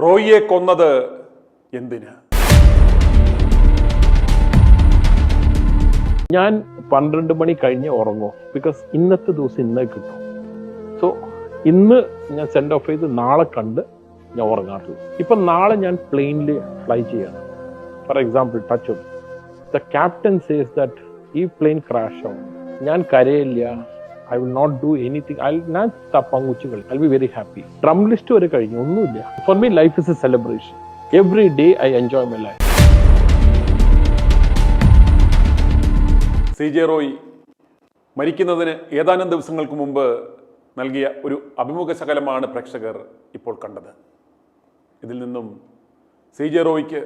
റോയിയെ കൊന്നത് എന്തിന്? ഞാൻ 12 മണി കഴിഞ്ഞ് ഉറങ്ങും. ബിക്കോസ് ഇന്നത്തെ ദിവസം ഇന്നേ കിട്ടും. സോ ഇന്ന് ഞാൻ സെൻഡ് ഓഫ് ചെയ്ത് നാളെ കണ്ട് ഞാൻ ഉറങ്ങാറുള്ളൂ. ഇപ്പം നാളെ ഞാൻ പ്ലെയിനിൽ ഫ്ലൈ ചെയ്യണം. For example touch the captain says that ഈ പ്ലെയിൻ ക്രാഷ് ആവും, ഞാൻ കരയില്ല, I will not do anything, ഞാൻ പങ്കുവച്ച് കളി, I be very happy. Dream list വരെ കഴിഞ്ഞു, ഒന്നുമില്ല. For me life is a celebration. Every day I enjoy my life. CJ Roy മരിക്കുന്നതിന് ഏതാനും ദിവസങ്ങൾക്ക് മുമ്പ് നൽകിയ ഒരു അഭിമുഖ ശകലമാണ് പ്രേക്ഷകർ ഇപ്പോൾ കണ്ടത്. ഇതിൽ നിന്നും CJ റോയ്ക്ക്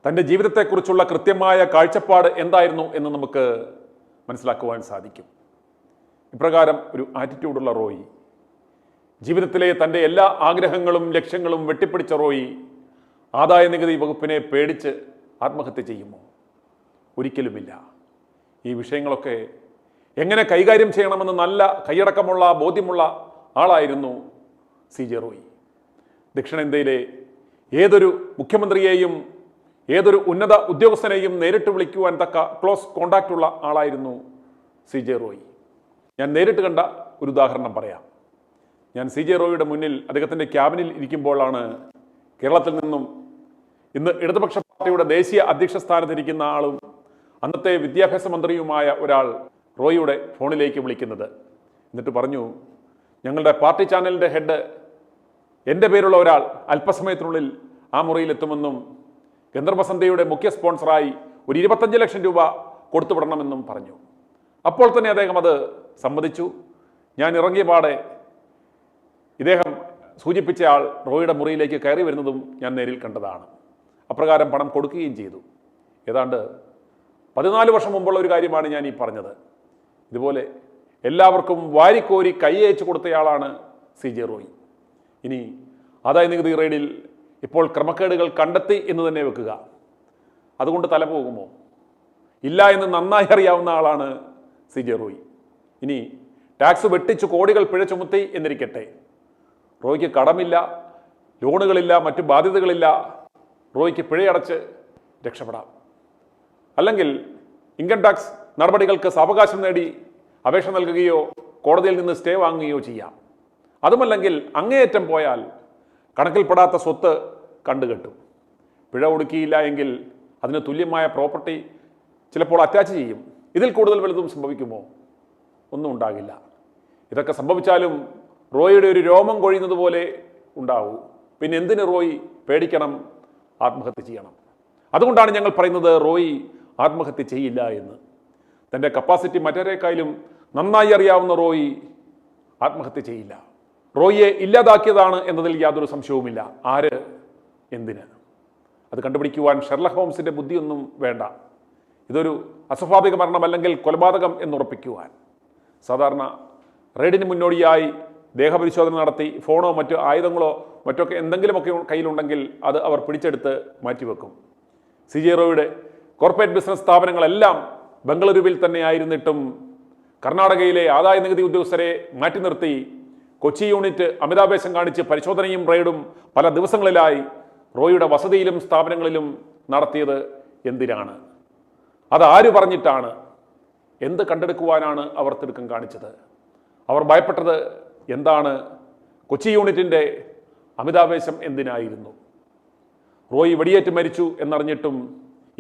തൻ്റെ ജീവിതത്തെക്കുറിച്ചുള്ള കൃത്യമായ കാഴ്ചപ്പാട് എന്തായിരുന്നു എന്ന് നമുക്ക് മനസ്സിലാക്കുവാൻ സാധിക്കും. ഇപ്രകാരം ഒരു ആറ്റിറ്റ്യൂഡുള്ള റോയ്, ജീവിതത്തിലെ തൻ്റെ എല്ലാ ആഗ്രഹങ്ങളും ലക്ഷ്യങ്ങളും വെട്ടിപ്പിടിച്ച റോയ് ആദായ നികുതി വകുപ്പിനെ പേടിച്ച് ആത്മഹത്യ ചെയ്യുമോ? ഒരിക്കലുമില്ല. ഈ വിഷയങ്ങളൊക്കെ എങ്ങനെ കൈകാര്യം ചെയ്യണമെന്ന് നല്ല കൈയടക്കമുള്ള ബോധ്യമുള്ള ആളായിരുന്നു CJ റോയ്. ദക്ഷിണേന്ത്യയിലെ ഏതൊരു മുഖ്യമന്ത്രിയെയും ഏതൊരു ഉന്നത ഉദ്യോഗസ്ഥനെയും നേരിട്ട് വിളിക്കുവാൻ തക്ക ക്ലോസ് കോണ്ടാക്റ്റ് ഉള്ള ആളായിരുന്നു CJ റോയ്. ഞാൻ നേരിട്ട് കണ്ട ഒരു ഉദാഹരണം പറയാം. ഞാൻ CJ റോയിയുടെ മുന്നിൽ അദ്ദേഹത്തിൻ്റെ ക്യാബിനിൽ ഇരിക്കുമ്പോഴാണ് കേരളത്തിൽ നിന്നും ഇന്ന് ഇടതുപക്ഷ പാർട്ടിയുടെ ദേശീയ അധ്യക്ഷ സ്ഥാനത്തിരിക്കുന്ന ആളും അന്നത്തെ വിദ്യാഭ്യാസ മന്ത്രിയുമായ ഒരാൾ റോയിയുടെ ഫോണിലേക്ക് വിളിക്കുന്നത്. എന്നിട്ട് പറഞ്ഞു, ഞങ്ങളുടെ പാർട്ടി ചാനലിൻ്റെ ഹെഡ് എൻ്റെ പേരുള്ള ഒരാൾ അല്പസമയത്തിനുള്ളിൽ ആ മുറിയിലെത്തുമെന്നും ഗന്ധർവസന്ധ്യയുടെ മുഖ്യ സ്പോൺസറായി ഒരു 25 ലക്ഷം രൂപ കൊടുത്തുവിടണമെന്നും പറഞ്ഞു. അപ്പോൾ തന്നെ അദ്ദേഹം അത് സമ്മതിച്ചു. ഞാൻ ഇറങ്ങിയ പാടെ ഇദ്ദേഹം സൂചിപ്പിച്ച ആൾ റോയിയുടെ മുറിയിലേക്ക് കയറി വരുന്നതും ഞാൻ നേരിൽ കണ്ടതാണ്. അപ്രകാരം പണം കൊടുക്കുകയും ചെയ്തു. ഏതാണ്ട് 14 വർഷം മുമ്പുള്ള ഒരു കാര്യമാണ് ഞാൻ ഈ പറഞ്ഞത്. ഇതുപോലെ എല്ലാവർക്കും വാരിക്കോരി കൈയച്ചു കൊടുത്തയാളാണ് CJ റോയ്. ഇനി ആദായ നികുതി റെയ്ഡിൽ ഇപ്പോൾ ക്രമക്കേടുകൾ കണ്ടെത്തി എന്ന് തന്നെ വെക്കുക. അതുകൊണ്ട് തല പോകുമോ? ഇല്ല എന്ന് നന്നായി അറിയാവുന്ന ആളാണ് CJ റോയ്. ഇനി ടാക്സ് വെട്ടിച്ച് കോടികൾ പിഴ ചുമത്തി എന്നിരിക്കട്ടെ, റോയ്ക്ക് കടമില്ല, ലോണുകളില്ല, മറ്റു ബാധ്യതകളില്ല. റോയ്ക്ക് പിഴയടച്ച് രക്ഷപ്പെടാം. അല്ലെങ്കിൽ ഇൻകം ടാക്സ് നടപടികൾക്ക് സാവകാശം നേടി അപേക്ഷ നൽകുകയോ കോടതിയിൽ നിന്ന് സ്റ്റേ വാങ്ങുകയോ ചെയ്യാം. അതുമല്ലെങ്കിൽ അങ്ങേയറ്റം പോയാൽ കണക്കിൽപ്പെടാത്ത സ്വത്ത് കണ്ടുകെട്ടും. പിഴ ഒടുക്കിയില്ല എങ്കിൽ അതിന് തുല്യമായ പ്രോപ്പർട്ടി ചിലപ്പോൾ അറ്റാച്ച് ചെയ്യും. ഇതിൽ കൂടുതൽ വലുതും സംഭവിക്കുമോ? ഒന്നും ഉണ്ടാകില്ല. ഇതൊക്കെ സംഭവിച്ചാലും റോയിയുടെ ഒരു രോമം കൊഴിയുന്നത് പോലെ ഉണ്ടാവൂ. പിന്നെ എന്തിന് റോയ് പേടിക്കണം, ആത്മഹത്യ ചെയ്യണം? അതുകൊണ്ടാണ് ഞങ്ങൾ പറയുന്നത് റോയ് ആത്മഹത്യ ചെയ്യില്ല എന്ന്. തൻ്റെ കപ്പാസിറ്റി മറ്റേക്കാളും നന്നായി അറിയാവുന്ന റോയ് ആത്മഹത്യ ചെയ്യില്ല. റോയിയെ ഇല്ലാതാക്കിയതാണ് എന്നതിൽ യാതൊരു സംശയവുമില്ല. ആര്, എന്തിന്? അത് കണ്ടുപിടിക്കുവാൻ ഷെർലക് ഹോംസിൻ്റെ ബുദ്ധിയൊന്നും വേണ്ട. ഇതൊരു അസ്വാഭാവിക മരണം അല്ലെങ്കിൽ കൊലപാതകം എന്നുറപ്പിക്കുവാൻ സാധാരണ റെയ്ഡിന് മുന്നോടിയായി ദേഹപരിശോധന നടത്തി ഫോണോ മറ്റു ആയുധങ്ങളോ മറ്റൊക്കെ എന്തെങ്കിലുമൊക്കെ കയ്യിലുണ്ടെങ്കിൽ അത് അവർ പിടിച്ചെടുത്ത് മാറ്റിവെക്കും. CJ റോയിയുടെ കോർപ്പറേറ്റ് ബിസിനസ് സ്ഥാപനങ്ങളെല്ലാം ബംഗളൂരുവിൽ തന്നെ ആയിരുന്നിട്ടും കർണാടകയിലെ ആദായ നികുതി ഉദ്യോഗസ്ഥരെ മാറ്റി നിർത്തി കൊച്ചി യൂണിറ്റ് അമിതാവേശം കാണിച്ച് പരിശോധനയും റെയ്ഡും പല ദിവസങ്ങളിലായി റോയിയുടെ വസതിയിലും സ്ഥാപനങ്ങളിലും നടത്തിയത് എന്തിനാണ്? അത് ആര് പറഞ്ഞിട്ടാണ്? എന്ത് കണ്ടെടുക്കുവാനാണ് അവർ തിടുക്കം കാണിച്ചത്? അവർ ഭയപ്പെട്ടത് എന്താണ്? കൊച്ചി യൂണിറ്റിൻ്റെ അമിതാവേശം എന്തിനായിരുന്നു? റോയ് വെടിയേറ്റ് മരിച്ചു എന്നറിഞ്ഞിട്ടും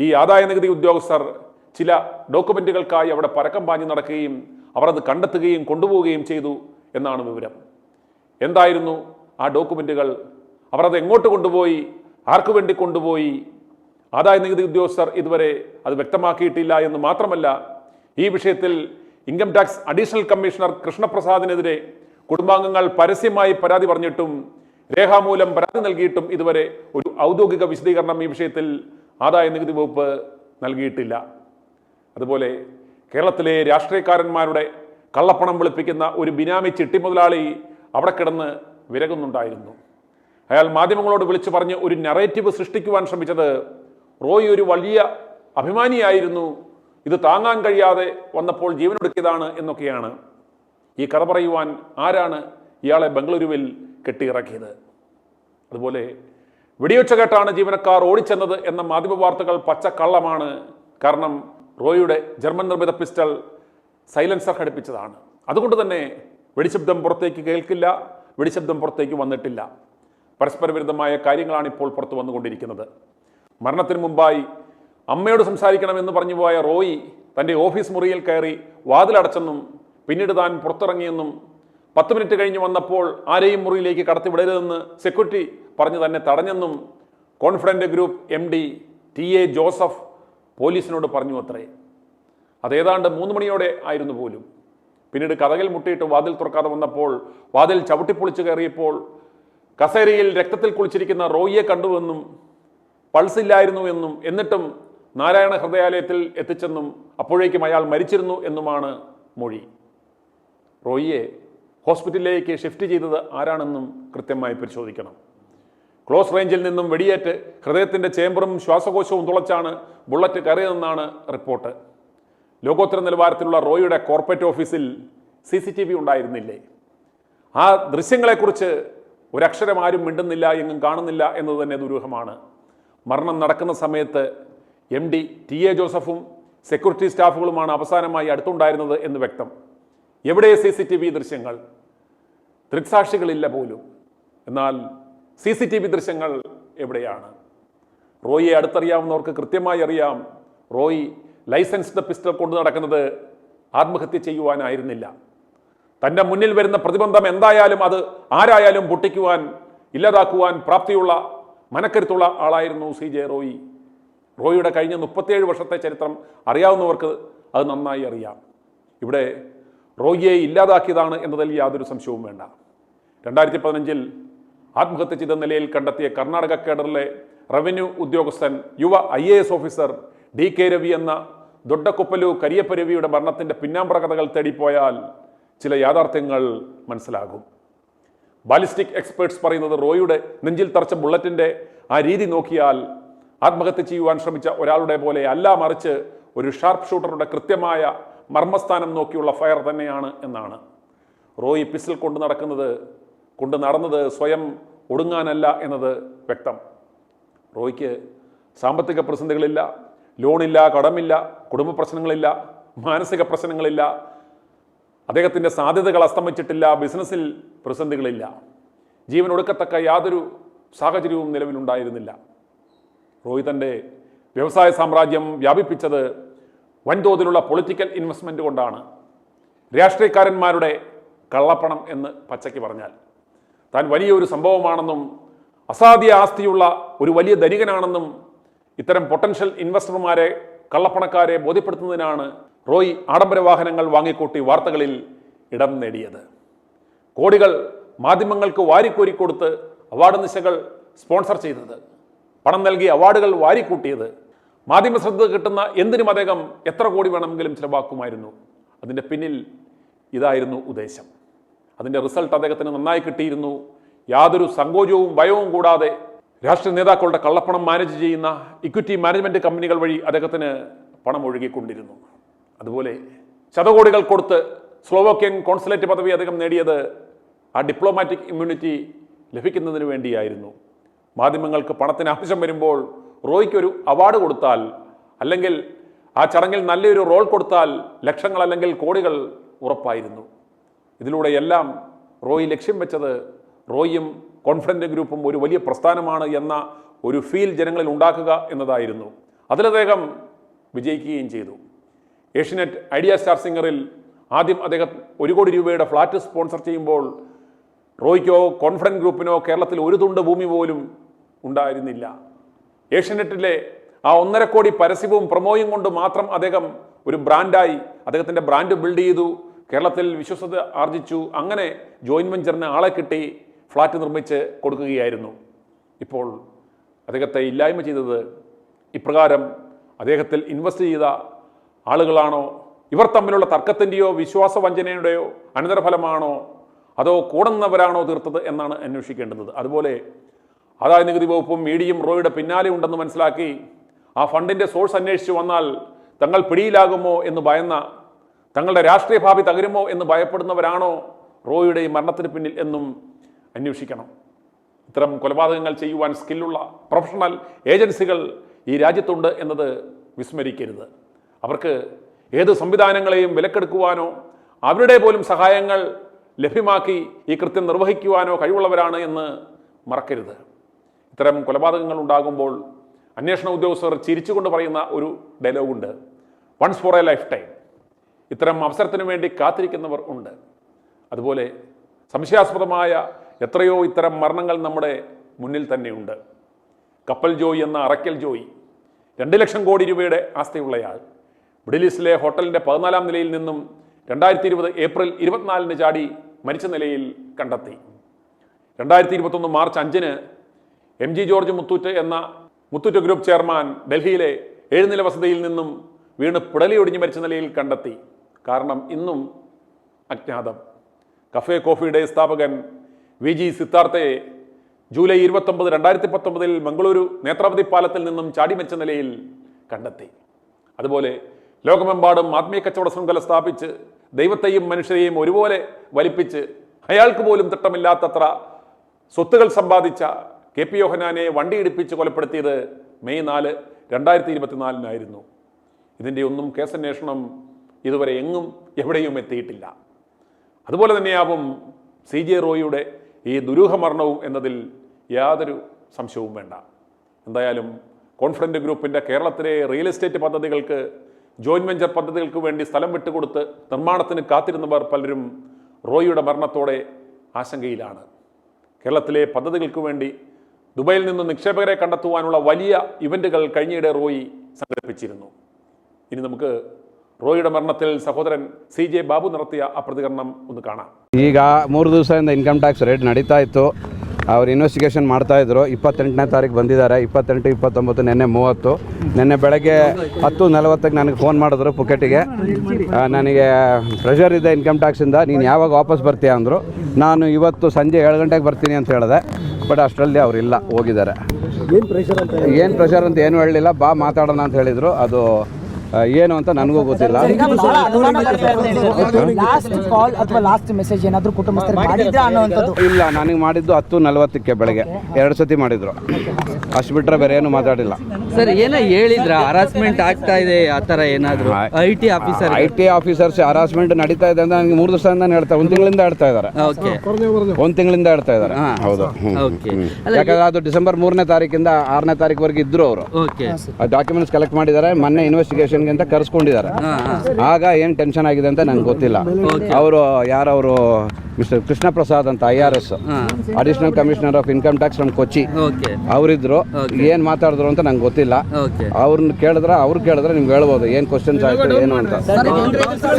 ഈ ആദായ നികുതി ഉദ്യോഗസ്ഥർ ചില ഡോക്യുമെന്റുകൾക്കായി അവിടെ പരക്കം പാഞ്ഞു നടക്കുകയും അവർ അത് കണ്ടെത്തുകയും കൊണ്ടുപോവുകയും ചെയ്തു എന്നാണ് വിവരം. എന്തായിരുന്നു ആ ഡോക്യുമെന്റുകൾ? അവർ അത് എങ്ങോട്ട് കൊണ്ടുപോയി, ആർക്കു വേണ്ടി കൊണ്ടുപോയി? ആദായ നികുതി ഉദ്യോഗസ്ഥർ ഇതുവരെ അത് വ്യക്തമാക്കിയിട്ടില്ല എന്ന് മാത്രമല്ല, ഈ വിഷയത്തിൽ ഇൻകം ടാക്സ് അഡീഷണൽ കമ്മീഷണർ കൃഷ്ണപ്രസാദിനെതിരെ കുടുംബാംഗങ്ങൾ പരസ്യമായി പരാതി പറഞ്ഞിട്ടും രേഖാമൂലം പരാതി നൽകിയിട്ടും ഇതുവരെ ഒരു ഔദ്യോഗിക വിശദീകരണം ഈ വിഷയത്തിൽ ആദായ നികുതി വകുപ്പ് നൽകിയിട്ടില്ല. അതുപോലെ കേരളത്തിലെ രാഷ്ട്രീയക്കാരന്മാരുടെ കള്ളപ്പണം വെളുപ്പിക്കുന്ന ഒരു ബിനാമി ചിട്ടി മുതലാളി അവിടെ കിടന്ന് വിരകുന്നുണ്ടായിരുന്നു. അയാൾ മാധ്യമങ്ങളോട് വിളിച്ചു പറഞ്ഞ് ഒരു നറേറ്റീവ് സൃഷ്ടിക്കുവാൻ ശ്രമിച്ചത് റോയ് ഒരു വലിയ അഭിമാനിയായിരുന്നു, ഇത് താങ്ങാൻ കഴിയാതെ വന്നപ്പോൾ ജീവനൊടുക്കിയതാണ് എന്നൊക്കെയാണ്. ഈ കഥ പറയുവാൻ ആരാണ് ഇയാളെ ബംഗളൂരുവിൽ കെട്ടിയിറക്കിയത്? അതുപോലെ വെടിയൊച്ച കേട്ടാണ് ജീവനക്കാർ ഓടിച്ചെന്നത് എന്ന മാധ്യമ വാർത്തകൾ പച്ചക്കള്ളമാണ്. കാരണം റോയിയുടെ ജർമ്മൻ നിർമ്മിത പിസ്റ്റൾ സൈലൻസർ ഘടിപ്പിച്ചതാണ്. അതുകൊണ്ട് തന്നെ വെടിശബ്ദം പുറത്തേക്ക് കേൾക്കില്ല, വെടിശബ്ദം പുറത്തേക്ക് വന്നിട്ടില്ല. പരസ്പര വിരുദ്ധമായ കാര്യങ്ങളാണ് ഇപ്പോൾ പുറത്തു വന്നുകൊണ്ടിരിക്കുന്നത്. മരണത്തിന് മുമ്പായി അമ്മയോട് സംസാരിക്കണമെന്ന് പറഞ്ഞു പോയ റോയി തൻ്റെ ഓഫീസ് മുറിയിൽ കയറി വാതിലടച്ചെന്നും പിന്നീട് താൻ പുറത്തിറങ്ങിയെന്നും 10 മിനിറ്റ് കഴിഞ്ഞ് വന്നപ്പോൾ ആരെയും മുറിയിലേക്ക് കടത്തിവിടരുതെന്ന് സെക്യൂരിറ്റി പറഞ്ഞു തന്നെ തടഞ്ഞെന്നും confident group MD TA Joseph പോലീസിനോട് പറഞ്ഞു അത്രേ. അതേതാണ്ട് 3 മണിയോടെ ആയിരുന്നു പോലും. പിന്നീട് കതകിൽ മുട്ടിയിട്ട് വാതിൽ തുറക്കാതെ വന്നപ്പോൾ വാതിൽ ചവിട്ടിപ്പൊളിച്ച് കയറിയപ്പോൾ കസേരയിൽ രക്തത്തിൽ കുളിച്ചിരിക്കുന്ന റോയിയെ കണ്ടുവെന്നും പൾസ് ഇല്ലായിരുന്നു എന്നും എന്നിട്ടും നാരായണ ഹൃദയാലയത്തിൽ എത്തിച്ചെന്നും അപ്പോഴേക്കും അയാൾ മരിച്ചിരുന്നു എന്നുമാണ് മൊഴി. റോയിയെ ഹോസ്പിറ്റലിലേക്ക് ഷിഫ്റ്റ് ചെയ്തത് ആരാണെന്നും കൃത്യമായി പരിശോധിക്കണം. ക്ലോസ് റേഞ്ചിൽ നിന്നും വെടിയേറ്റ് ഹൃദയത്തിൻ്റെ ചേമ്പറും ശ്വാസകോശവും തുളച്ചാണ് ബുള്ളറ്റ് കയറിയതെന്നാണ് റിപ്പോർട്ട്. ലോകോത്തര നിലവാരത്തിലുള്ള റോയിയുടെ കോർപ്പറേറ്റ് ഓഫീസിൽ CCTV ഉണ്ടായിരുന്നില്ലേ? ആ ദൃശ്യങ്ങളെക്കുറിച്ച് ഒരക്ഷരം ആരും മിണ്ടുന്നില്ല, എങ്ങും കാണുന്നില്ല എന്നത് തന്നെ ദുരൂഹമാണ്. മരണം നടക്കുന്ന സമയത്ത് MD TA ജോസഫും സെക്യൂരിറ്റി സ്റ്റാഫുകളുമാണ് അവസാനമായി അടുത്തുണ്ടായിരുന്നത് എന്ന് വ്യക്തം. എവിടെ CCTV ദൃശ്യങ്ങൾ? ദൃക്സാക്ഷികളില്ല പോലും. എന്നാൽ CCTV ദൃശ്യങ്ങൾ എവിടെയാണ്? റോയിയെ അടുത്തറിയാവുന്നവർക്ക് കൃത്യമായി അറിയാം, റോയി ലൈസൻസ്ഡ് പിസ്റ്റൾ കൊണ്ടു നടക്കുന്നത് ആത്മഹത്യ ചെയ്യുവാനായിരുന്നില്ല. തൻ്റെ മുന്നിൽ വരുന്ന പ്രതിബന്ധം എന്തായാലും അത് ആരായാലും പൊട്ടിക്കുവാൻ, ഇല്ലാതാക്കുവാൻ പ്രാപ്തിയുള്ള മനക്കരുത്തുള്ള ആളായിരുന്നു CJ റോയി. റോയിയുടെ കഴിഞ്ഞ 37 വർഷത്തെ ചരിത്രം അറിയാവുന്നവർക്ക് അത് നന്നായി അറിയാം. ഇവിടെ റോയിയെ ഇല്ലാതാക്കിയതാണ് എന്നതിൽ യാതൊരു സംശയവും വേണ്ട. 2015 ആത്മഹത്യ ചെയ്ത നിലയിൽ കണ്ടെത്തിയ കർണാടക കേഡറിലെ റവന്യൂ ഉദ്യോഗസ്ഥൻ യുവ IAS ഓഫീസർ DK രവി എന്ന ദൊഡ്ഡക്കൊപ്പലു കരിയപ്പ രവിയുടെ മരണത്തിൻ്റെ പിന്നാമ്പറ കഥകൾ തേടിപ്പോയാൽ ചില യാഥാർത്ഥ്യങ്ങൾ മനസ്സിലാകും. ബാലിസ്റ്റിക് എക്സ്പേർട്സ് പറയുന്നത് റോയിയുടെ നെഞ്ചിൽ തറച്ച ബുള്ളറ്റിൻ്റെ ആ രീതി നോക്കിയാൽ ആത്മഹത്യ ചെയ്യുവാൻ ശ്രമിച്ച ഒരാളുടെ പോലെ അല്ല, മറിച്ച് ഒരു ഷാർപ്പ് ഷൂട്ടറുടെ കൃത്യമായ മർമ്മസ്ഥാനം നോക്കിയുള്ള ഫയർ തന്നെയാണ് എന്നാണ്. റോയി പിസ്റ്റൾ കൊണ്ടു നടന്നത് സ്വയം ഒടുങ്ങാനല്ല എന്നത് വ്യക്തം. റോയിക്ക് സാമ്പത്തിക പ്രതിസന്ധികളില്ല, ലോണില്ല, കടമില്ല, കുടുംബ പ്രശ്നങ്ങളില്ല, മാനസിക പ്രശ്നങ്ങളില്ല, അദ്ദേഹത്തിൻ്റെ സാധ്യതകൾ അസ്തമിച്ചിട്ടില്ല, ബിസിനസ്സിൽ പ്രതിസന്ധികളില്ല, ജീവൻ ഒടുക്കത്തക്ക യാതൊരു സാഹചര്യവും നിലവിലുണ്ടായിരുന്നില്ല. റോയി തൻ്റെ വ്യവസായ സാമ്രാജ്യം വ്യാപിപ്പിച്ചത് വൻതോതിലുള്ള പൊളിറ്റിക്കൽ ഇൻവെസ്റ്റ്മെൻറ്റ് കൊണ്ടാണ്. രാഷ്ട്രീയക്കാരന്മാരുടെ കള്ളപ്പണം എന്ന് പച്ചയ്ക്ക് പറഞ്ഞാൽ താൻ വലിയൊരു സംഭവമാണെന്നും അസാധ്യ ആസ്തിയുള്ള ഒരു വലിയ ധനികനാണെന്നും ഇത്തരം പൊട്ടൻഷ്യൽ ഇൻവെസ്റ്റർമാരെ, കള്ളപ്പണക്കാരെ ബോധ്യപ്പെടുത്തുന്നതിനാണ് റോയി ആഡംബര വാഹനങ്ങൾ വാങ്ങിക്കൂട്ടി വാർത്തകളിൽ ഇടം നേടിയത്. കോടികൾ മാധ്യമങ്ങൾക്ക് വാരിക്കോരിക്കൊടുത്ത് അവാർഡ് നിശകൾ സ്പോൺസർ ചെയ്തത്, പണം നൽകി അവാർഡുകൾ വാരിക്കൂട്ടിയത്, മാധ്യമ ശ്രദ്ധ കിട്ടുന്ന എന്തിനും അദ്ദേഹം എത്ര കോടി വേണമെങ്കിലും ചിലവാക്കുമായിരുന്നു. അതിൻ്റെ പിന്നിൽ ഇതായിരുന്നു ഉദ്ദേശം. അതിൻ്റെ റിസൾട്ട് അദ്ദേഹത്തിന് നന്നായി കിട്ടിയിരുന്നു. യാതൊരു സങ്കോചവും ഭയവും കൂടാതെ രാഷ്ട്രീയ നേതാക്കളുടെ കള്ളപ്പണം മാനേജ് ചെയ്യുന്ന ഇക്വിറ്റി മാനേജ്മെൻറ്റ് കമ്പനികൾ വഴി അദ്ദേഹത്തിന് പണം ഒഴുകിക്കൊണ്ടിരുന്നു. അതുപോലെ ശതകോടികൾ കൊടുത്ത് സ്ലോവാക്യൻ കോൺസുലേറ്റ് പദവി അദ്ദേഹം നേടിയത് ആ ഡിപ്ലോമാറ്റിക് ഇമ്മ്യൂണിറ്റി ലഭിക്കുന്നതിന് വേണ്ടിയായിരുന്നു. മാധ്യമങ്ങൾക്ക് പണത്തിന് ആവശ്യം വരുമ്പോൾ റോയ്ക്കൊരു അവാർഡ് കൊടുത്താൽ, അല്ലെങ്കിൽ ആ ചടങ്ങിൽ നല്ലൊരു റോൾ കൊടുത്താൽ ലക്ഷങ്ങൾ അല്ലെങ്കിൽ കോടികൾ ഉറപ്പായിരുന്നു. ഇതിലൂടെ എല്ലാം റോയി ലക്ഷ്യം വെച്ചത് റോയും കോൺഫിഡൻ്റ് ഗ്രൂപ്പും ഒരു വലിയ പ്രസ്ഥാനമാണ് എന്ന ഒരു ഫീൽ ജനങ്ങളിൽ ഉണ്ടാക്കുക എന്നതായിരുന്നു. അതിലദ്ദേഹം വിജയിക്കുകയും ചെയ്തു. ഏഷ്യനെറ്റ് ഐഡിയ സ്റ്റാർ സിംഗറിൽ ആദ്യം അദ്ദേഹം 1 കോടി രൂപയുടെ ഫ്ലാറ്റ് സ്പോൺസർ ചെയ്യുമ്പോൾ റോയ്ക്കോ കോൺഫിഡൻ്റ് ഗ്രൂപ്പിനോ കേരളത്തിൽ ഒരു തുണ്ട് ഭൂമി പോലും ഉണ്ടായിരുന്നില്ല. ഏഷ്യനെറ്റിലെ ആ 1.5 കോടി പരസ്യവും പ്രൊമോയും കൊണ്ട് മാത്രം അദ്ദേഹം ഒരു ബ്രാൻഡായി അദ്ദേഹത്തിൻ്റെ ബ്രാൻഡ് ബിൽഡ് ചെയ്തു, കേരളത്തിൽ വിശ്വസത ആർജിച്ചു. അങ്ങനെ ജോയിൻറ്റ് വെഞ്ചറിന് ആളെ കിട്ടി ഫ്ലാറ്റ് നിർമ്മിച്ച് കൊടുക്കുകയായിരുന്നു. ഇപ്പോൾ അദ്ദേഹത്തെ ഇല്ലായ്മ ചെയ്തത് ഇപ്രകാരം അദ്ദേഹത്തിൽ ഇൻവെസ്റ്റ് ചെയ്ത ആളുകളാണോ, ഇവർ തമ്മിലുള്ള തർക്കത്തിൻ്റെയോ വിശ്വാസവഞ്ചനയുടെയോ അനന്തരഫലമാണോ, അതോ കൂടുന്നവരാണോ തീർത്തത് എന്നാണ് അന്വേഷിക്കേണ്ടത്. അതുപോലെ ആദായ നികുതി വകുപ്പും മീഡിയയും റോയുടെ പിന്നാലെ ഉണ്ടെന്ന് മനസ്സിലാക്കി ആ ഫണ്ടിൻ്റെ സോഴ്സ് അന്വേഷിച്ച് വന്നാൽ തങ്ങൾ പിടിയിലാകുമോ എന്ന് ഭയന്ന, തങ്ങളുടെ രാഷ്ട്രീയ ഭാവി തകരുമോ എന്ന് ഭയപ്പെടുന്നവരാണോ റോയുടെ ഈ മരണത്തിന് പിന്നിൽ എന്നും അന്വേഷിക്കണം. ഇത്തരം കൊലപാതകങ്ങൾ ചെയ്യുവാൻ സ്കില്ലുള്ള പ്രൊഫഷണൽ ഏജൻസികൾ ഈ രാജ്യത്തുണ്ട് എന്നത് വിസ്മരിക്കരുത്. അവർക്ക് ഏത് സംവിധാനങ്ങളെയും വിലക്കെടുക്കുവാനോ അവരുടെ പോലും സഹായങ്ങൾ ലഭ്യമാക്കി ഈ കൃത്യം നിർവഹിക്കുവാനോ കഴിവുള്ളവരാണ് എന്ന് മറക്കരുത്. ഇത്തരം കൊലപാതകങ്ങൾ ഉണ്ടാകുമ്പോൾ അന്വേഷണ ഉദ്യോഗസ്ഥർ ചിരിച്ചുകൊണ്ട് പറയുന്ന ഒരു ഡയലോഗുണ്ട്, once for a lifetime. ഇത്തരം അവസരത്തിനു വേണ്ടി കാത്തിരിക്കുന്നവർ ഉണ്ട്. അതുപോലെ സംശയാസ്പദമായ എത്രയോ ഇത്തരം മരണങ്ങൾ നമ്മുടെ മുന്നിൽ തന്നെയുണ്ട്. കപ്പൽ ജോയി എന്ന അറക്കൽ ജോയി 2 ലക്ഷം കോടി രൂപയുടെ ആസ്തിയുള്ളയാൾ മിഡിൽ ഈസ്റ്റിലെ ഹോട്ടലിൻ്റെ 14-ാം നിലയിൽ നിന്നും 2020 ഏപ്രിൽ 24-ന് ചാടി മരിച്ച നിലയിൽ കണ്ടെത്തി. 2021 മാർച്ച് 5-ന് MG ജോർജ് മുത്തൂറ്റ് എന്ന മുത്തൂറ്റ് ഗ്രൂപ്പ് ചെയർമാൻ ഡൽഹിയിലെ 7 നില വസതിയിൽ നിന്നും വീണ് പിടലിയൊടിഞ്ഞ് മരിച്ച നിലയിൽ കണ്ടെത്തി. കാരണം ഇന്നും അജ്ഞാതം. കഫേ കോഫി ഡേ സ്ഥാപകൻ VG സിദ്ധാർത്ഥയെ ജൂലൈ 29, 2019 മംഗളൂരു നേത്രാവതി പാലത്തിൽ നിന്നും ചാടി മരിച്ച നിലയിൽ കണ്ടെത്തി. അതുപോലെ ലോകമെമ്പാടും ആത്മീയ കച്ചവട ശൃംഖല സ്ഥാപിച്ച് ദൈവത്തെയും മനുഷ്യരെയും ഒരുപോലെ വലിപ്പിച്ച് അയാൾക്ക് പോലും തിട്ടമില്ലാത്തത്ര സ്വത്തുകൾ സമ്പാദിച്ച KP യോഹന്നാനെ വണ്ടിയിടിപ്പിച്ച് കൊലപ്പെടുത്തിയത് മെയ് 4, 2024-നായിരുന്നു. ഇതിൻ്റെ ഒന്നും കേസന്വേഷണം ഇതുവരെ എങ്ങും എവിടെയും എത്തിയിട്ടില്ല. അതുപോലെ തന്നെയാവും CJ റോയിയുടെ ഈ ദുരൂഹ മരണവും എന്നതിൽ യാതൊരു സംശയവും വേണ്ട. എന്തായാലും കോൺഫിഡൻറ്റ് ഗ്രൂപ്പിൻ്റെ കേരളത്തിലെ റിയൽ എസ്റ്റേറ്റ് പദ്ധതികൾക്ക്, ജോയിൻറ്റ് വെഞ്ചർ പദ്ധതികൾക്ക് വേണ്ടി സ്ഥലം വിട്ടുകൊടുത്ത് നിർമ്മാണത്തിന് കാത്തിരുന്നവർ പലരും റോയിയുടെ മരണത്തോടെ ആശങ്കയിലാണ്. കേരളത്തിലെ പദ്ധതികൾക്ക് വേണ്ടി ദുബൈയിൽ നിന്ന് നിക്ഷേപകരെ കണ്ടെത്തുവാനുള്ള വലിയ ഇവൻറ്റുകൾ കഴിഞ്ഞിടെ റോയി സംഘടിപ്പിച്ചിരുന്നു. ഇനി നമുക്ക് റോയിയുടെ മരണത്തിൽ സഹോദരൻ CJ ബാബു നടത്തിയ ആ പ്രതികരണം ഒന്ന് കാണാം. ಈಗ 3 ದಿವಸದಿಂದ ಇನ್ಕಮ್ ಟ್ಯಾಕ್ಸ್ ರೇಟ್ ನಡೀತಾ ಇತ್ತು. ಅವ್ರು ಇನ್ವೆಸ್ಟಿಗೇಷನ್ ಮಾಡ್ತಾಯಿದ್ರು. 28ನೇ ತಾರೀಕು ಬಂದಿದ್ದಾರೆ. 28, 29, ನಿನ್ನೆ 30. ನಿನ್ನೆ ಬೆಳಗ್ಗೆ 10:40ಕ್ಕೆ ನನಗೆ ಫೋನ್ ಮಾಡಿದ್ರು ಪುಕೆಟಿಗೆ. ನನಗೆ ಪ್ರೆಷರ್ ಇದೆ ಇನ್ಕಮ್ ಟ್ಯಾಕ್ಸಿಂದ, ನೀನು ಯಾವಾಗ ವಾಪಸ್ ಬರ್ತೀಯ ಅಂದರು. ನಾನು ಇವತ್ತು ಸಂಜೆ 7 ಗಂಟೆಗೆ ಬರ್ತೀನಿ ಅಂತ ಹೇಳಿದೆ. ಬಟ್ ಅಷ್ಟರಲ್ಲಿ ಅವರಿಲ್ಲ, ಹೋಗಿದ್ದಾರೆ. ಏನು ಪ್ರೆಷರ್ ಅಂತ ಏನು ಹೇಳಲಿಲ್ಲ. ಬಾ ಮಾತಾಡೋಣ ಅಂತ ಹೇಳಿದರು. ಅದು ಏನು ಅಂತ ನನಗೂ ಗೊತ್ತಿಲ್ಲ. ಇಲ್ಲ, ನನಗೆ ಮಾಡಿದ್ದು 10:40ಕ್ಕೆ ಬೆಳಗ್ಗೆ 2 ಸತಿ ಮಾಡಿದ್ರು. ಅಷ್ಟು ಬಿಟ್ಟರೆ ಬೇರೆ ಏನು ಮಾತಾಡಿಲ್ಲ. ಸರ್ ಏನೋ ಹೇಳಿದ್ರ ಹರಾಸ್ಮೆಂಟ್ ಆಗ್ತಾ ಇದೆ ಆ ಥರ ಏನಾದರೂ? ಐ ಟಿ ಆಫೀಸರ್ಸ್ ಹರಾಸ್ಮೆಂಟ್ ನಡೀತಾ ಇದೆ ಅಂತ ನನಗೆ 3 ದಿವಸದಿಂದ ಹೇಳ್ತಾ, 1 ತಿಂಗಳಿಂದ ಹೇಳ್ತಾ ಇದ್ದಾರೆ. 1 ತಿಂಗಳಿಂದ ಹೇಳ್ತಾ ಇದ್ದಾರೆ. ಹೌದು. ಯಾಕಂದ್ರೆ ಅದು ಡಿಸೆಂಬರ್ 3ನೇ ತಾರೀಕಿಂದ 6ನೇ ತಾರೀಕುವರೆಗೆ ಇದ್ರು ಅವರು. ಡಾಕ್ಯುಮೆಂಟ್ಸ್ ಕಲೆಕ್ಟ್ ಮಾಡಿದ್ದಾರೆ. ಮೊನ್ನೆ ಇನ್ವೆಸ್ಟಿಗೇಷನ್ ಅಂತ ಕರೆಸ್ಕೊಂಡಿದ್ದಾರೆ. ಆಗ ಏನು ಟೆನ್ಷನ್ ಆಗಿದೆ ಅಂತ ನಂಗೆ ಗೊತ್ತಿಲ್ಲ. ಅವರು ಯಾರವರು ಮಿಸ್ಟರ್ ಕೃಷ್ಣ ಪ್ರಸಾದ್ ಅಂತ IRS additional commissioner of income tax from Kochi ಅವರಿದ್ರು. ಏನು ಮಾತಾಡಿದ್ರು ಅಂತ ನಂಗೆ ಗೊತ್ತಿಲ್ಲ. ಅವ್ರನ್ನ ಕೇಳಿದ್ರೆ ನಿಮ್ಗೆ ಹೇಳ್ಬೋದು ಏನು ಕ್ವಶನ್ಸ್ ಆಯ್ತು ಏನು ಅಂತ.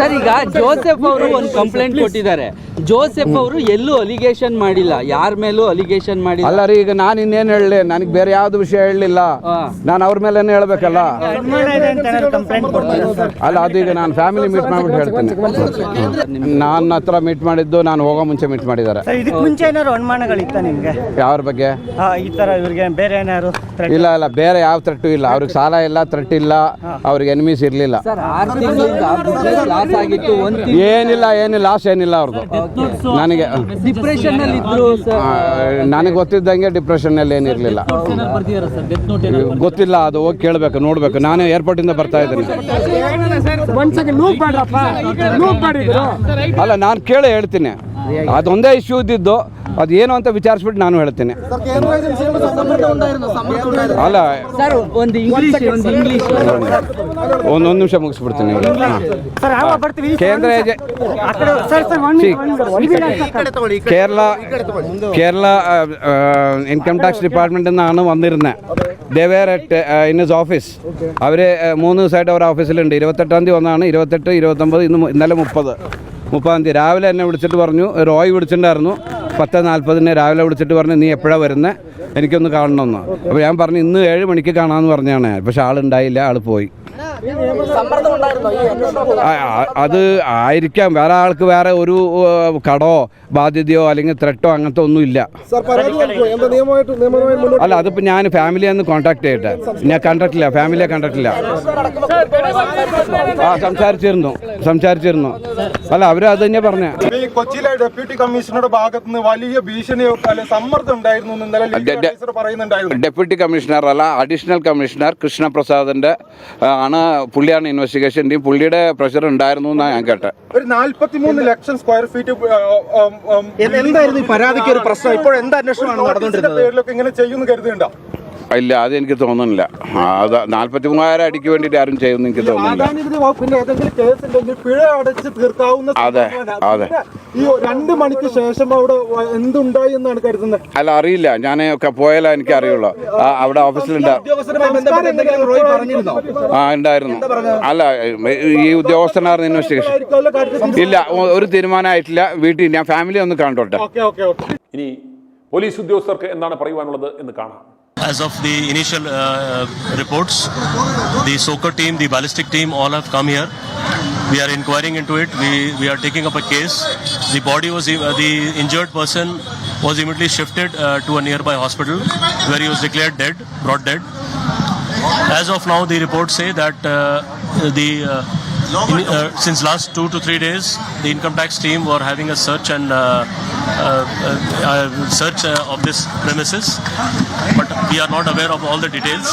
ಸರ್, ಈಗ ಜೋಸೆಫ್ ಅವರು ಒಂದು ಕಂಪ್ಲೇಂಟ್ ಕೊಟ್ಟಿದ್ದಾರೆ. ಜೋಸೆಫ್ ಅವರು ಎಲ್ಲೂ ಅಲಿಗೇಷನ್ ಮಾಡಿಲ್ಲ, ಯಾರ ಮೇಲೂ ಅಲಿಗೇಷನ್ ಮಾಡಿಲ್ಲ. ಅಲ್ಲ ರೀ, ಈಗ ನಾನು ಇನ್ನೇನು ಹೇಳಲಿ? ನನಗೆ ಬೇರೆ ಯಾವ್ದು ವಿಷಯ ಹೇಳಲಿಲ್ಲ. ನಾನು ಅವ್ರ ಮೇಲೆ ಹೇಳ್ಬೇಕಲ್ಲ. ಅಲ್ಲ, ಅದು ಈಗ ನಾನು ಫ್ಯಾಮಿಲಿ ಮೀಟ್ ಮಾಡ್ಬಿಟ್ಟು ಹೇಳ್ತೀನಿ. ನನ್ನ ಹತ್ರ ಮೀಟ್ ಮಾಡಿದ್ದು ನಾನು ಹೋಗೋ ಮುಂಚೆ ಮೀಟ್ ಮಾಡಿದ್ದಾರೆ. ಇದಕ್ಕೆ ಮುಂಚೆ ಏನಾದ್ರು ಅನುಮಾನಗಳಿತ್ತ ನಿಮಗೆ? ಯಾರ ಬಗ್ಗೆ? ಈ ತರ ಇವ್ರಿಗೆ ಬೇರೆ ಏನಾದ್ರು? ಇಲ್ಲ, ಬೇರೆ ಯಾವ ಥ್ರೆಟ್ಟು ಇಲ್ಲ. ಅವ್ರಿಗೆ ಸಾಲ ಇಲ್ಲ, ಥ್ರೆಟ್ ಇಲ್ಲ, ಅವ್ರಿಗೆ ಎನಿಮೀಸ್ ಇರಲಿಲ್ಲ. ಏನಿಲ್ಲ, ಲಾಸ್ ಏನಿಲ್ಲ ಅವ್ರದ್ದು. ನನಗೆ ನನಗೆ ಗೊತ್ತಿದ್ದಂಗೆ ಡಿಪ್ರೆಷನ್ನಲ್ಲಿ ಏನಿರಲಿಲ್ಲ. ಗೊತ್ತಿಲ್ಲ, ಅದು ಹೋಗಿ ಕೇಳಬೇಕು, ನೋಡಬೇಕು. ನಾನು ಏರ್ಪೋರ್ಟಿಂದ ಬರ್ತಾ ಇದ್ದೀನಿ. ಅಲ್ಲ, ನಾನು ಕೇಳಿ ಹೇಳ್ತೀನಿ. ಅದೊಂದೇ ಇಶ್ಯೂ ಇದ್ದಿದ್ದು, ಅದು ಏನು ಅಂತ ವಿಚಾರಿಸ್ಬಿಟ್ಟು ನಾನು ಹೇಳ್ತೀನಿ. ಅಲ್ಲ ಸರ್, ಒಂದು ನಿಮಿಷ ಮುಗಿಸ್ಬಿಡ್ತೀನಿ. കേരള ഇൻകം ടാക്സ് ഡിപ്പാർട്ട്മെൻറ്റിൽ നിന്നാണ് വന്നിരുന്നത്. ദേവേർ ഇൻ ഹിസ് ഓഫീസ്. അവർ 3 ദിവസമായിട്ട് അവരുടെ ഓഫീസിലുണ്ട്. 28-ാം തീയതി വന്നാണ്. 28, 29, ഇന്നലെ 30-ാം തീയതി രാവിലെ എന്നെ വിളിച്ചിട്ട് പറഞ്ഞു. റോയ് വിളിച്ചിട്ടുണ്ടായിരുന്നു. 10:40 രാവിലെ വിളിച്ചിട്ട് പറഞ്ഞു, നീ എപ്പോഴാണ് വരുന്നത്, എനിക്കൊന്ന് കാണണമെന്ന്. അപ്പോൾ ഞാൻ പറഞ്ഞു, ഇന്ന് 7 മണിക്ക് കാണാമെന്ന് പറഞ്ഞാണ്. പക്ഷെ ആളുണ്ടായില്ല, ആൾ പോയി. അത് ആയിരിക്കാം. വേറെ ആൾക്ക് വേറെ ഒരു കടോ ബാധ്യതയോ അല്ലെങ്കിൽ ത്രെട്ടോ അങ്ങനത്തെ ഒന്നുമില്ല. അല്ല, അതിപ്പോൾ ഞാൻ ഫാമിലിയെന്ന് കോൺടാക്ട് ചെയ്യട്ടെ. ഞാൻ കണ്ടിട്ടില്ല, ഫാമിലിയെ കണ്ടിട്ടില്ല. സംസാരിച്ചിരുന്നു. അല്ല, അവർ അത് തന്നെ പറഞ്ഞ. കൊച്ചിയിലെ ഡെപ്യൂട്ടി കമ്മീഷണറുടെ ഭാഗത്ത് നിന്ന് വലിയ ഭീഷണിയോ അല്ലെ സമ്മർദ്ദം ഉണ്ടായിരുന്നു എന്ന് ഇന്നലെ ലീഗൽ ഓഫീസർ പറയുന്നുണ്ടായിരുന്നു. ഡെപ്യൂട്ടി കമ്മീഷണർ അല്ല, അഡീഷണൽ കമ്മീഷണർ കൃഷ്ണപ്രസാദിന്റെ പുള്ളിയാണ് ഇൻവെസ്റ്റിഗേഷൻ ടീം. പുള്ളിയുടെ പ്രഷർ ഉണ്ടായിരുന്നു എന്നാണ് ഞാൻ കേട്ടത്. ഒരു 43 ലക്ഷം സ്ക്വയർ ഫീറ്റ് എന്തായിരുന്നു ഈ പരാതിക്ക് ഒരു പ്രശ്നം? ഇപ്പോൾ എന്ത് അന്വേഷണമാണ് നടന്നുകൊണ്ടിരുന്നത്? പേരിലൊക്കെ ഇങ്ങനെ ചെയ്യുമെന്ന് കരുതുന്നുണ്ടോ? ഇല്ല, അത് എനിക്ക് തോന്നുന്നില്ല. അത് 43,000 അടിക്ക് വേണ്ടിയിട്ട് ആരും ചെയ്യുമെന്ന് എനിക്ക് തോന്നുന്നില്ല. ഏതെങ്കിലും കേസ് ഉണ്ടെങ്കിൽ പിഴ അടച്ച് തീർക്കാവുന്ന. അതെ അതെ. ഈ 2 മണിക്ക് ശേഷം അവിടെ എന്തുണ്ടായി എന്നാണ് കരുതുന്നത്? അല്ല, അറിയില്ല. ഞാൻ പോയാലേ എനിക്ക് അറിയുള്ളൂ. അവിടെ ഓഫീസിലുണ്ട്. ഉണ്ടായിരുന്നു. അല്ല, ഈ ഉദ്യോഗസ്ഥനായിരുന്നു ഇൻവെസ്റ്റിഗേഷൻ. ഇല്ല, ഒരു തീരുമാനമായിട്ടില്ല. വീട്ടിൽ ഞാൻ ഫാമിലി ഒന്ന് കണ്ടോട്ടെ. ഇനി പോലീസ് ഉദ്യോഗസ്ഥർക്ക് എന്താണ് പറയുവാനുള്ളത് എന്ന് കാണാം. As of the initial reports, the soccer team, the ballistic team, all have come here. We are inquiring into it. We are taking up a case. The body was the injured person was immediately shifted to a nearby hospital where he was declared dead, brought dead. As of now, the reports say that since last 2 to 3 days, the income tax team were having a search and search of this premises, but we are not aware of all the details.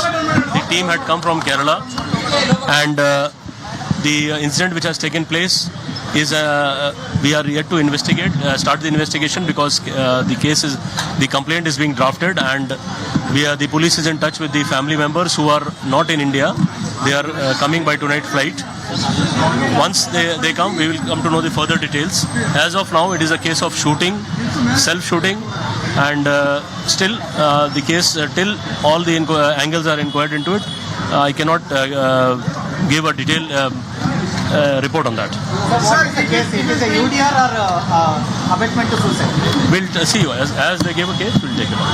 The team had come from Kerala, and the incident which has taken place is we are yet to investigate, start the investigation, because the complaint is being drafted, and the police is in touch with the family members who are not in India. They are coming by tonight flight. Once they come, we will come to know the further details. As of now, it is a case of shooting, self-shooting, and still the case till all the angles are inquired into it. I cannot give a detailed report on that. Sir, what is the case? It is a UDR or abetment to suicide? We'll see. As they gave a case, we'll take it on.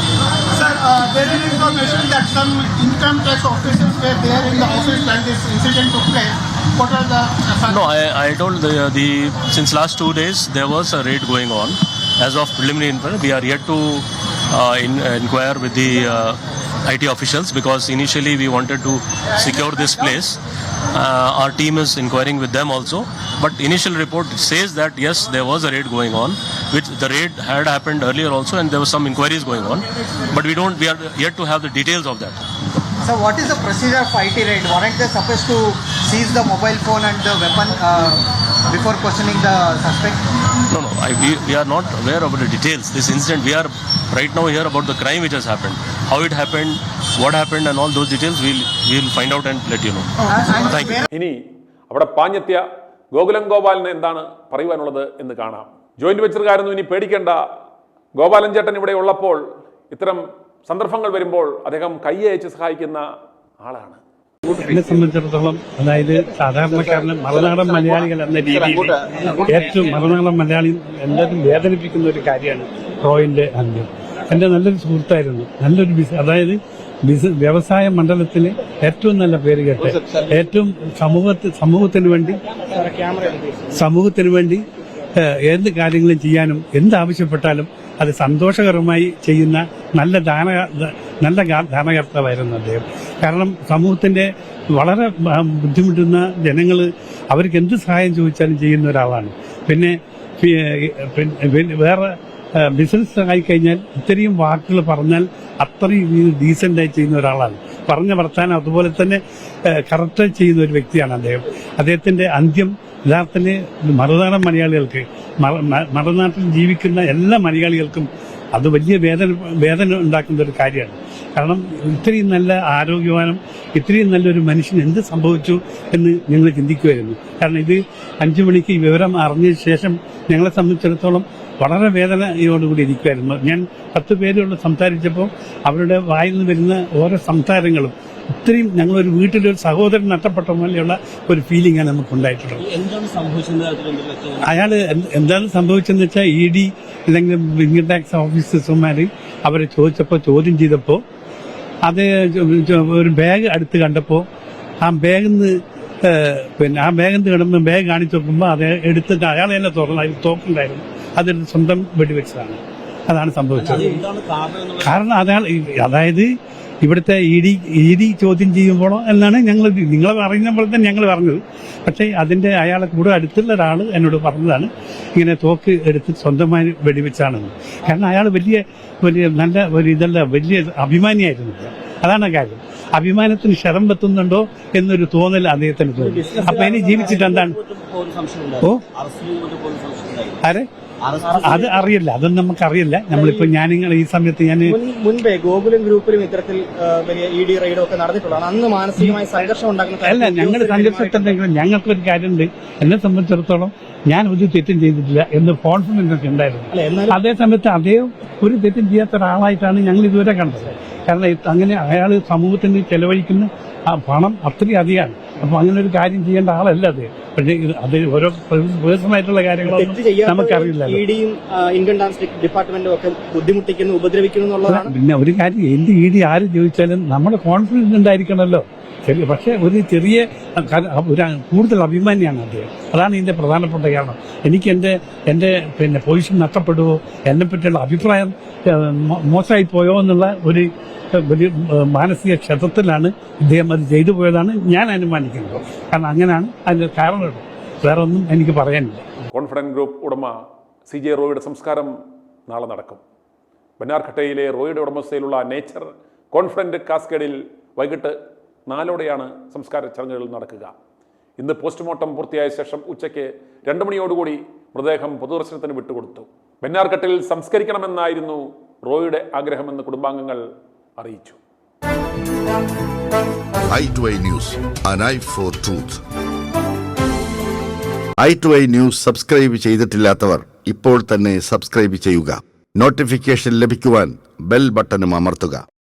Sir, there is information that some income tax officers were there in the office when this incident took place. What are the... No, I told since last 2 days there was a raid going on. As of preliminary inquiry, we are yet to inquire with the IT officials, because initially we wanted to secure this place. Our team is inquiring with them also, but initial report says that yes, there was a raid going on, which the raid had happened earlier also, and there was some inquiries going on, but we are yet to have the details of that. So what is the procedure of IT raid? Weren't they supposed to seize the mobile phone and the weapon before questioning the suspect? No, we are not aware of the details. This incident, we are right now here about the crime which has happened, how it happened, what happened, and all those details we'll find out and let you know. Thank you. ഇനി അവിടെ പാഞ്ഞെത്തിയ ഗോകുലം ഗോപാലിന് എന്താണ് പറയുവാനുള്ളത് എന്ന് കാണാം. Joint വെച്ചറുകാരൊന്നും ഇനി പേടിക്കേണ്ട. ഗോപാലൻ ചേട്ടൻ ഇവിടെ ഉള്ളപ്പോൾ ഇത്തരം സന്ദർഭങ്ങൾ വരുമ്പോൾ അദ്ദേഹം കൈയയച്ച് സഹായിക്കുന്ന ആളാണ്. എന്നെ സംബന്ധിച്ചിടത്തോളം, അതായത് സാധാരണക്കാരന് മറുനാടൻ മലയാളികൾ എന്ന രീതിയിൽ ഏറ്റവും മറുനാടൻ മലയാളി എല്ലാവരും വേദനിപ്പിക്കുന്ന ഒരു കാര്യമാണ് റോയിന്റെ അന്ത്യം. എൻ്റെ നല്ലൊരു സുഹൃത്തായിരുന്നു, നല്ലൊരു അതായത് വ്യവസായ മണ്ഡലത്തിൽ ഏറ്റവും നല്ല പേര് കേട്ട് ഏറ്റവും സമൂഹത്തിന് വേണ്ടി എന്ത് കാര്യങ്ങളും ചെയ്യാനും എന്താവശ്യപ്പെട്ടാലും അത് സന്തോഷകരമായി ചെയ്യുന്ന നല്ല ധാരണകർത്താവായിരുന്നു അദ്ദേഹം. കാരണം സമൂഹത്തിന്റെ വളരെ ബുദ്ധിമുട്ടുന്ന ജനങ്ങൾ അവർക്ക് എന്ത് സഹായം ചോദിച്ചാലും ചെയ്യുന്ന ഒരാളാണ്. പിന്നെ വേറെ ബിസിനസ് ആയിക്കഴിഞ്ഞാൽ ഇത്രയും വാക്കുകൾ പറഞ്ഞാൽ അത്രയും ഡീസൻ്റായി ചെയ്യുന്ന ഒരാളാണ്. പറഞ്ഞ വർത്താനം അതുപോലെ തന്നെ കറക്റ്റായി ചെയ്യുന്ന ഒരു വ്യക്തിയാണ് അദ്ദേഹം. അദ്ദേഹത്തിന്റെ അന്ത്യം യഥാർത്ഥത്തിൽ മറുനാടൻ മലയാളികൾക്ക്, മറുനാട്ടിൽ ജീവിക്കുന്ന എല്ലാ മലയാളികൾക്കും അത് വലിയ വേദന ഉണ്ടാക്കുന്ന ഒരു കാര്യമാണ്. കാരണം ഇത്രയും നല്ല ആരോഗ്യവാനും ഇത്രയും നല്ലൊരു മനുഷ്യന് എന്ത് സംഭവിച്ചു എന്ന് ഞങ്ങൾ ചിന്തിക്കുമായിരുന്നു. കാരണം ഇത് 5 മണിക്ക് ഈ വിവരം അറിഞ്ഞ ശേഷം ഞങ്ങളെ സംബന്ധിച്ചിടത്തോളം വളരെ വേദനയോടുകൂടി ഇരിക്കുമായിരുന്നു. ഞാൻ 10 പേരോട് സംസാരിച്ചപ്പോൾ അവരുടെ വായിൽ നിന്ന് വരുന്ന ഓരോ സംസാരങ്ങളും ഇത്രയും ഞങ്ങളൊരു വീട്ടിലൊരു സഹോദരൻ നഷ്ടപ്പെട്ട പോലെയുള്ള ഒരു ഫീലിംഗാണ് നമുക്ക് ഉണ്ടായിട്ടുള്ളത്. അയാൾ എന്താണ് സംഭവിച്ചതെന്ന് വെച്ചാൽ ED അല്ലെങ്കിൽ ഇൻകം ടാക്സ് ഓഫീസർമാർ അവരെ ചോദ്യം ചെയ്തപ്പോൾ അത് ഒരു ബാഗ് അടുത്ത് കണ്ടപ്പോൾ ആ ബാഗിൽ നിന്ന് കിടന്ന് ബാഗ് കാണിച്ചു നോക്കുമ്പോൾ അത് എടുത്തിട്ട് അയാൾ തന്നെ തുറന്നു, അതിൽ തോക്കുണ്ടായിരുന്നു, അതെടുത്ത് സ്വന്തം വെടിവെച്ചതാണ്. അതാണ് സംഭവിച്ചത്. കാരണം അതായത് ഇവിടുത്തെ ഇ ഡി ചോദ്യം ചെയ്യുമ്പോഴോ എന്നാണ് നിങ്ങൾ പറയുന്ന പോലെ തന്നെ ഞങ്ങൾ പറഞ്ഞത്. പക്ഷേ അതിന്റെ അയാളെ കൂടെ അടുത്തുള്ള ഒരാൾ എന്നോട് പറഞ്ഞതാണ് ഇങ്ങനെ തോക്ക് എടുത്ത് സ്വന്തമായി വെടിവെച്ചാണെന്ന്. കാരണം അയാൾ വലിയ നല്ല വലിയ അഭിമാനിയായിരുന്നു. അതാണ് കാര്യം. അഭിമാനത്തിന് ക്ഷതം പറ്റുന്നുണ്ടോ എന്നൊരു തോന്നൽ അദ്ദേഹത്തിന് തോന്നി. അപ്പൊ ഇനി ജീവിച്ചിട്ട് എന്താണ്? ഓ ആരെ അത് അറിയില്ല, അതൊന്നും നമുക്കറിയില്ല. നമ്മളിപ്പോ ഞാനിങ്ങനെ ഈ സമയത്ത് മുൻപേ ഗോകുലം ഗ്രൂപ്പിലും ഇത്തരത്തിൽ വലിയ ഇ ഡി റെയ്ഡും ഒക്കെ നടന്നിട്ടുള്ളതാണ്. അന്ന് മാനസികമായ സംഘർഷം ഉണ്ടാക്കുന്ന അല്ല, ഞങ്ങൾ സംഘർഷത്തിലെങ്കിലും ഞങ്ങൾക്കൊരു കാര്യമുണ്ട്. എന്നെ സംബന്ധിച്ചിടത്തോളം ഞാൻ ഒരു തെറ്റും ചെയ്തിട്ടില്ല എന്ന് കോൺഫിഡൻസ് ഒക്കെ ഉണ്ടായിരുന്നു. അതേ സമയത്ത് അദ്ദേഹം ഒരു തെറ്റും ചെയ്യാത്ത ഒരാളായിട്ടാണ് ഞങ്ങൾ ഇതുവരെ കണ്ടത്. കാരണം അങ്ങനെ അയാൾ സമൂഹത്തിന് ചെലവഴിക്കുന്ന ആ പണം അത്രയും അധികമാണ്. അപ്പൊ അങ്ങനെ ഒരു കാര്യം ചെയ്യേണ്ട ആളല്ല അത്. പക്ഷേ അത് ഓരോ പേഴ്സണലായിട്ടുള്ള കാര്യങ്ങളൊന്നും നമുക്കറിയില്ല. ഇൻകം ടാക്സ് ഡിപ്പാർട്ട്മെന്റും ഒക്കെ ബുദ്ധിമുട്ടിക്കുന്നു, ഉപദ്രവിക്കുന്നു എന്നുള്ളതാണ്. പിന്നെ ഒരു കാര്യം, എന്ത് ഇ ഡി ആര് ചോദിച്ചാലും നമ്മുടെ കോൺഫിഡൻസ് ഉണ്ടായിരിക്കണമല്ലോ. പക്ഷെ ഒരു ചെറിയ കൂടുതൽ അഭിമാനിയാണ് അദ്ദേഹം. അതാണ് ഇതിന്റെ പ്രധാനപ്പെട്ട കാരണം. എനിക്ക് എന്റെ പിന്നെ പൊസിഷൻ നഷ്ടപ്പെടുവോ, എന്നെ പറ്റിയുള്ള അഭിപ്രായം മോശമായി പോയോ എന്നുള്ള ഒരു മാനസിക ക്ഷതത്തിലാണ് ഇദ്ദേഹം അത് ചെയ്തു പോയതാണ് ഞാൻ അനുമാനിക്കുന്നത്. കാരണം അങ്ങനെയാണ് അതിന്റെ കാരണം. വേറെ ഒന്നും എനിക്ക് പറയാനില്ല. കോൺഫിഡന്റ് ഗ്രൂപ്പ് ഉടമ CJ റോയിയുടെ സംസ്കാരം നാളെ നടക്കും. ബന്നാർഘട്ടയിലെ റോയിയുടെ ഉടമസ്ഥയിലുള്ള നേച്ചർ കോൺഫിഡന്റ് കാസ്കേഡിൽ വൈകിട്ട് 4 സംസ്കാര ചടങ്ങുകൾ നടക്കുക. ഇന്ന് പോസ്റ്റ്മോർട്ടം പൂർത്തിയായ ശേഷം ഉച്ചയ്ക്ക് 2 മണിയോടുകൂടി മൃതദേഹം പൊതുദർശനത്തിന് വിട്ടുകൊടുത്തു. ബന്നാർഘട്ടിൽ സംസ്കരിക്കണമെന്നായിരുന്നു റോയിയുടെ ആഗ്രഹമെന്ന് കുടുംബാംഗങ്ങൾ അറിയിച്ചു. i2i News, an eye for truth. i2i News subscribe ചെയ്തിട്ടില്ലാത്തവർ ഇപ്പോൾ തന്നെ സബ്സ്ക്രൈബ് ചെയ്യുക. നോട്ടിഫിക്കേഷൻ ലഭിക്കുവാൻ ബെൽ ബട്ടണും അമർത്തുക.